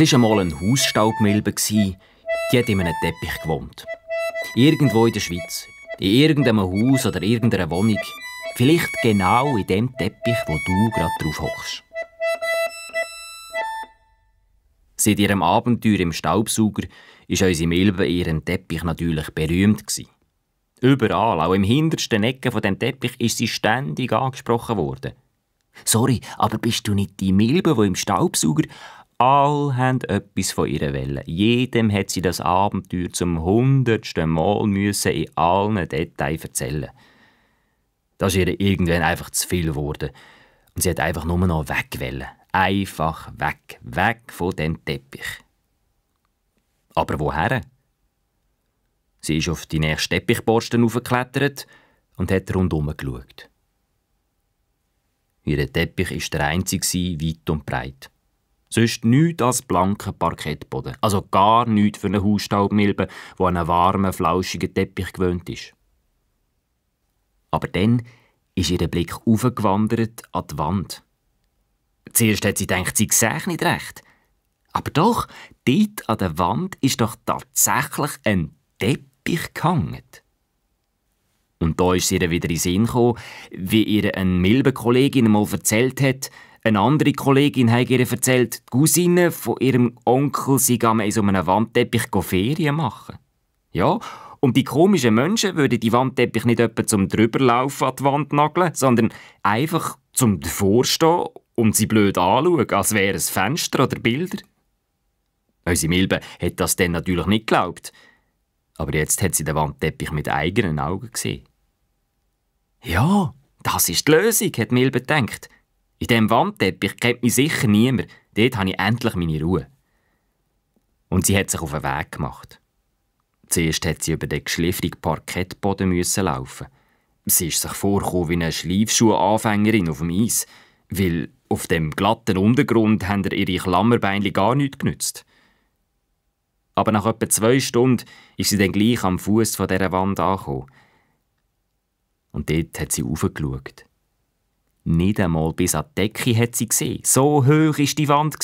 Es war einmal eine Hausstaubmilbe, die hat in einem Teppich gewohnt. Irgendwo in der Schweiz, in irgendeinem Haus oder irgendeiner Wohnung. Vielleicht genau in dem Teppich, wo du gerade drauf hockst. Seit ihrem Abenteuer im Staubsauger war unsere Milbe ihren Teppich natürlich berühmt. Überall, auch im hintersten Ecken von dem Teppich, ist sie ständig angesprochen worden. «Sorry, aber bist du nicht die Milbe, die im Staubsauger...» Alle haben etwas von ihr wollen. Jedem hat sie das Abenteuer zum 100. Mal müssen in allen Details erzählen. Das ist ihr irgendwann einfach zu viel geworden. Und sie hat einfach nur noch weg wollen. Einfach weg. Weg von dem Teppich. Aber woher? Sie ist auf die nächste Teppichborste hochgeklettert und hat rundherum geschaut. Ihr Teppich war der einzige, weit und breit. Sonst nichts als blanker Parkettboden. Also gar nichts für eine Hausstaubmilbe, die an einen warmen, flauschigen Teppich gewöhnt ist. Aber dann ist ihr Blick aufgewandert an die Wand. Zuerst hat sie gedacht, sie sehe nicht recht. Aber doch, dort an der Wand ist doch tatsächlich ein Teppich gehangen. Und da ist ihr wieder in den Sinn gekommen, wie ihr eine Milbenkollegin einmal erzählt hat. Eine andere Kollegin hat ihr erzählt, die Cousine von ihrem Onkel sei in so einem Wandteppich Ferien machen. Ja, und die komischen Menschen würden die Wandteppich nicht etwa zum Drüberlaufen an die Wand nageln, sondern einfach zum Davorstehen und sie blöd anschauen, als wäre es Fenster oder Bilder. Unsere Milbe hat das dann natürlich nicht geglaubt. Aber jetzt hat sie den Wandteppich mit eigenen Augen gesehen. Ja, das ist die Lösung, hat Milbe gedacht. In diesem Wandteppich kennt mich sicher niemand. Dort habe ich endlich meine Ruhe. Und sie hat sich auf den Weg gemacht. Zuerst hat sie über den geschliffrigen Parkettboden laufen. Sie ist sich vorgekommen wie eine Schleifschuhanfängerin auf dem Eis, weil auf dem glatten Untergrund haben ihre Klammerbeinchen gar nichts genützt. Aber nach etwa 2 Stunden ist sie dann gleich am Fuß dieser Wand angekommen. Und dort hat sie raufgeschaut. Nicht einmal bis an die Decke hat sie gesehen. So hoch war die Wand.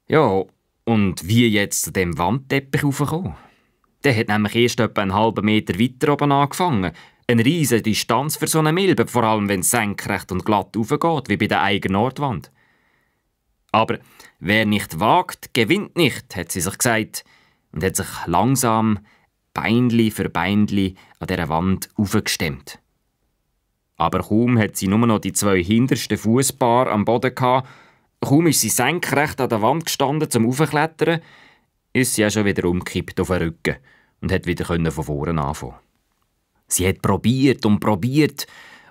Ja, und wie jetzt zu dem Wandteppich raufgekommen? Der hat nämlich erst etwa einen halben Meter weiter oben angefangen. Eine riesige Distanz für so eine Milbe, vor allem wenn es senkrecht und glatt raufgeht, wie bei der eigenen Nordwand. Aber wer nicht wagt, gewinnt nicht, hat sie sich gesagt und hat sich langsam, Beinli für Beinli, an dieser Wand aufgestemmt. Aber kaum hat sie nur noch die 2 hintersten Fußpaare am Boden gehabt, kaum ist sie senkrecht an der Wand gestanden zum Aufklettern, ist sie auch schon wieder umgekippt auf den Rücken und hat wieder von vorne anfangen. Sie hat probiert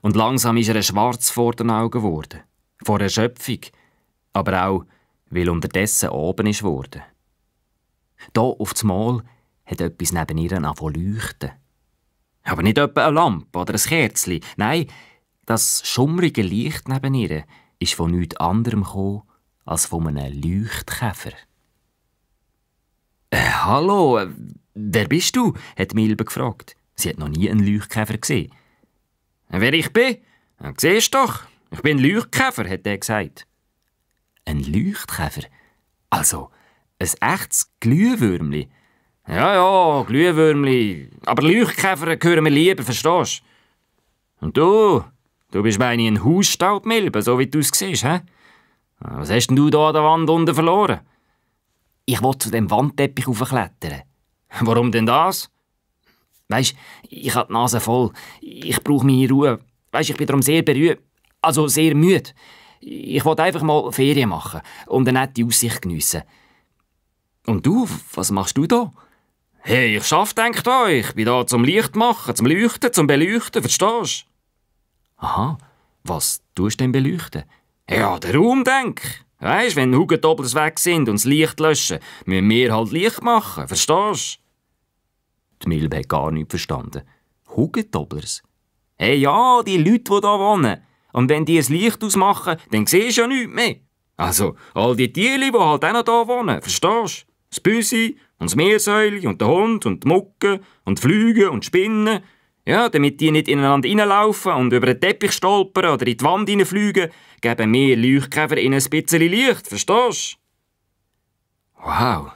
und langsam ist ihr schwarz vor den Augen geworden. Vor Erschöpfung, aber auch, weil unterdessen oben ist worden. Da auf das Mal hat etwas neben ihr angefangen zu leuchten. Aber nicht etwa eine Lampe oder ein Kerzchen. Nein, das schummrige Licht neben ihr ist von nichts anderem gekommen als von einem Leuchtkäfer. «Hallo, wer bist du?» hat Milbe gefragt. Sie hat noch nie einen Leuchtkäfer gesehen. «Wer ich bin? Siehst du doch, ich bin ein Leuchtkäfer», hat er gesagt. «Ein Leuchtkäfer? Also, ein echtes Glühwürmli?» Ja, Glühwürmli. Aber Leuchtkäfer gehören mir lieber, verstehst du? Und du bist meine ein Hausstaubmilbe, so wie du es siehst, hä? Was hast denn du da an der Wand unten verloren? Ich will zu dem Wandteppich hochklettern. Warum denn das? Weisst, ich habe die Nase voll. Ich brauche meine Ruhe. Weisst, ich bin darum sehr berührt, also sehr müde. Ich will einfach mal Ferien machen und eine nette Aussicht geniessen. Und du, was machst du da? Hey, ich arbeite da. Ich bin da zum Licht machen, zum Leuchten, zum Beleuchten, verstehst du? Aha, was tust du denn beleuchten? Ja, den Raum, denk. Weisst, wenn Hugentobels weg sind und das Licht löschen, müssen wir halt Licht machen, verstehst du? Die Milbe hat gar nichts verstanden. Hugentoblers? Hey, ja, die Leute, die hier wohnen. Und wenn die ein Licht ausmachen, dann siehst du ja nichts mehr. Also, all die Tiere, die halt auch noch hier wohnen, verstehst du? Das Büsi und das Meersäuli und der Hund und die Mucke und die Flüge und die Spinnen. Ja, damit die nicht ineinander reinlaufen und über den Teppich stolpern oder in die Wand hineinfliegen, geben wir Leuchtkäfer ihnen ein bisschen Licht, verstehst du? Wow,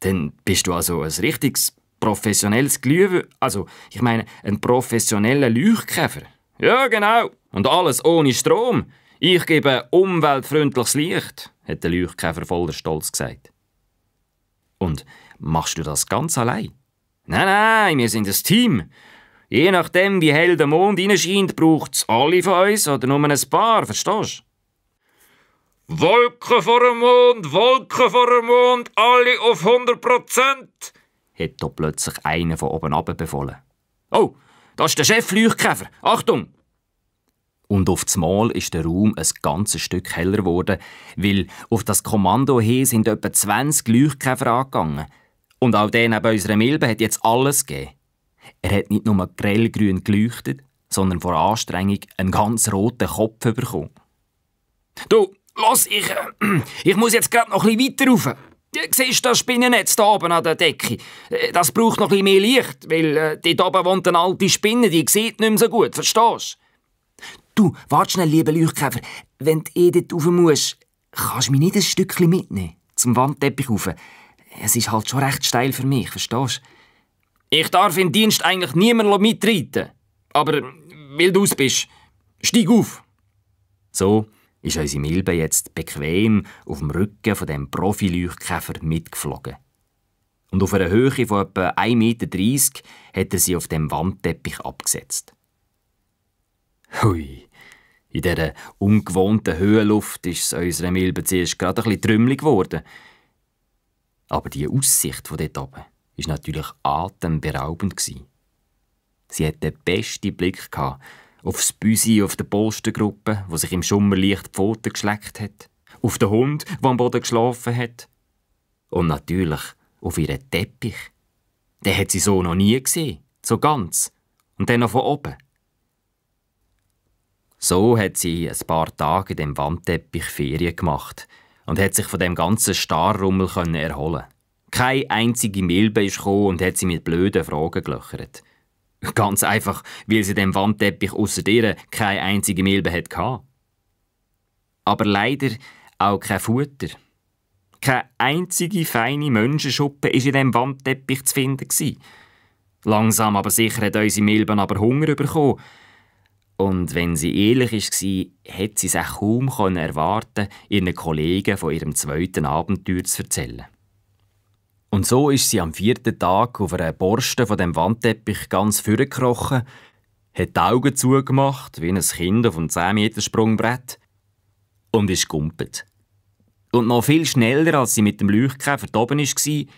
dann bist du also ein richtiges professionelles Glühwürmchen. Also, ich meine, ein professioneller Leuchtkäfer. Ja, genau. Und alles ohne Strom. Ich gebe umweltfreundliches Licht, hat der Leuchtkäfer voller Stolz gesagt. Und machst du das ganz allein? Nein, wir sind ein Team. Je nachdem, wie hell der Mond reinscheint, braucht es alle von uns oder nur ein paar, verstehst du? Wolken vor dem Mond, alle auf 100%, hat da plötzlich einer von oben runter befohlen. Oh, das ist der Chef-Leuchtkäfer. Achtung! Und auf einmal ist der Raum ein ganzes Stück heller geworden, weil auf das Kommando hin sind etwa 20 Leuchtkäfer angegangen. Und auch der neben unserer Milbe hat jetzt alles gegeben. Er hat nicht nur grellgrün geleuchtet, sondern vor Anstrengung einen ganz roten Kopf bekommen. Du, los, ich muss jetzt gerade noch ein bisschen weiter rauf. Siehst du das Spinnennetz da oben an der Decke? Das braucht noch ein bisschen mehr Licht, weil dort oben wohnt eine alte Spinne, die sieht nicht mehr so gut, verstehst du? Du, warte schnell, lieber Leuchtkäfer. Wenn du dort rauf musst, kannst du mich nicht ein Stückchen mitnehmen, zum Wandteppich rauf. Es ist halt schon recht steil für mich, verstehst du? Ich darf im Dienst eigentlich niemand mitreiten. Aber weil du es bist, steig auf. So ist unsere Milbe jetzt bequem auf dem Rücken von dem Profi-Leuchtkäfer mitgeflogen. Und auf einer Höhe von etwa 1,30 Meter hat er sie auf dem Wandteppich abgesetzt. Hui, in dieser ungewohnten Höhenluft ist es unserer Milbe zuerst gerade ein bisschen trümmelig geworden. Aber die Aussicht von dort oben war natürlich atemberaubend. Sie hatte den besten Blick auf das Büsi auf der Polstergruppe, wo sich im Schummerlicht die Pfoten geschleckt hat, auf den Hund, der am Boden geschlafen hat und natürlich auf ihren Teppich. Den hat sie so noch nie gesehen, so ganz, und dann noch von oben. So hat sie ein paar Tage in dem Wandteppich Ferien gemacht und hat sich von dem ganzen Starrrummel erholen. Keine einzige Milbe ist gekommen und hat sie mit blöden Fragen gelöchert. Ganz einfach, weil sie dem Wandteppich ausser ihr keine einzige Milbe hatte. Aber leider auch kein Futter. Keine einzige feine Menschenschuppe war in diesem Wandteppich zu finden. Langsam aber sicher hat unsere Milben aber Hunger bekommen. Und wenn sie ehrlich war, hätte sie sich kaum erwarten, ihren Kollegen von ihrem zweiten Abenteuer zu erzählen. Und so ist sie am 4. Tag auf einer Borste von dem Wandteppich ganz vorgekrochen, hat die Augen zugemacht, wie ein Kind auf einem 10-Meter-Sprungbrett, und ist gumpet. Und noch viel schneller, als sie mit dem Leuchtkäfer oben war, ist sie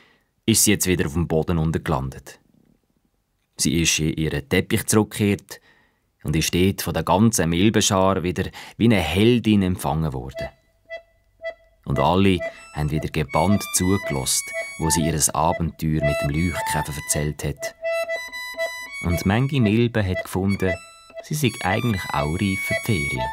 jetzt wieder auf dem Boden unten gelandet. Sie ist in ihren Teppich zurückgekehrt und ist dort von der ganzen Milbenschar wieder wie eine Heldin empfangen worden. Und alle haben wieder gebannt zugelassen, wo sie ihr Abenteuer mit dem Leuchtkäfer erzählt hat. Und manche Milbe hat gefunden, sie sei eigentlich auch reif für die Ferien.